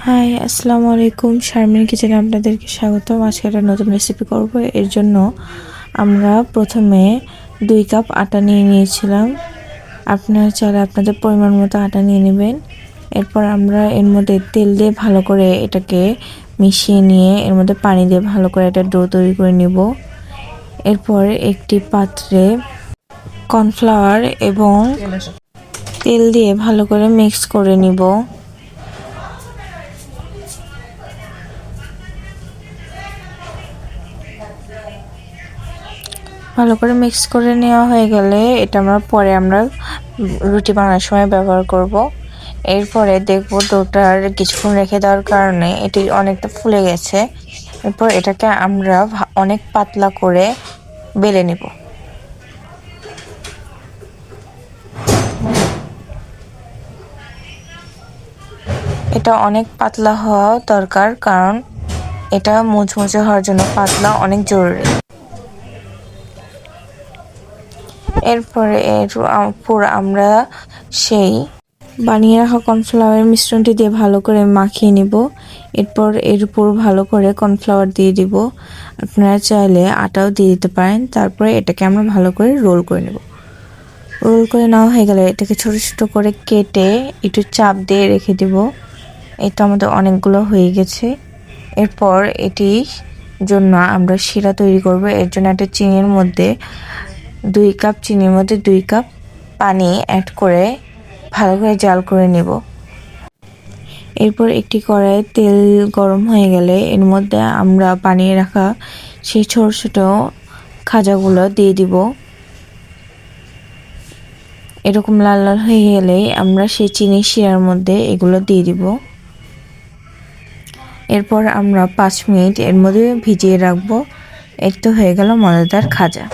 High, আসসালামু আলাইকুম। শারমিন কিচেনে আপনাদেরকে স্বাগতম। আজকে একটা নতুন রেসিপি করব। এর জন্য আমরা প্রথমে 2 কাপ আটা নিয়ে নিয়েছিলাম। আপনারা চাইলে আপনাদের পরিমাণ মতো আটা নিয়ে নেবেন। এরপর আমরা এর মধ্যে তেল দিয়ে ভালো করে এটাকে মিশিয়ে নিয়ে এর মধ্যে পানি দিয়ে ভালো করে একটা ডো তৈরি করে নিব। এরপর একটি পাত্রে কর্নফ্লাওয়ার এবং তেল দিয়ে ভালো করে মিক্স করে নিব। ভালো করে মিক্স করে নেওয়া হয়ে গেলে এটা আমরা রুটি বানানোর সময় ব্যবহার করব। এরপরে দেখব ডোটার কিছুক্ষণ রেখে দেওয়ার কারণে এটি অনেকটা ফুলে গেছে। এরপর এটাকে আমরা অনেক পাতলা করে বেলে নেব। এটা অনেক পাতলা হওয়া দরকার, কারণ এটা মুচমুচে হওয়ার জন্য পাতলা অনেক জরুরি। এরপরে আমরা সেই বানিয়ে রাখা কর্নফ্লাওয়ারের মিশ্রণটি দিয়ে ভালো করে মাখিয়ে নিব। এরপর এর উপর ভালো করে কর্নফ্লাওয়ার দিয়ে দিব। আপনারা চাইলে আটাও দিয়ে দিতে পারেন। তারপরে এটাকে আমরা ভালো করে রোল করে নেব। রোল করে নেওয়া হয়ে গেলে এটাকে ছোট ছোট করে কেটে একটু চাপ দিয়ে রেখে দিব। এটা আমাদের অনেকগুলো হয়ে গেছে। এরপর এটির জন্য আমরা শিরা তৈরি করব। এর জন্য একটা চিনির মধ্যে 2 কাপ চিনির মধ্যে 2 কাপ পানি অ্যাড করে ভালো করে জাল করে নেব। এরপর একটি কড়াইয়ে তেল গরম হয়ে গেলে এর মধ্যে আমরা বানিয়ে রাখা সেই ছোট ছোট খাজাগুলো দিয়ে দিব। এরকম লাল লাল হয়ে গেলেই আমরা সেই চিনির শিরার মধ্যে এগুলো দিয়ে দিব। এরপর আমরা 5 মিনিট এর মধ্যে ভিজিয়ে রাখবো। এই তো হয়ে গেল মজাদার খাজা।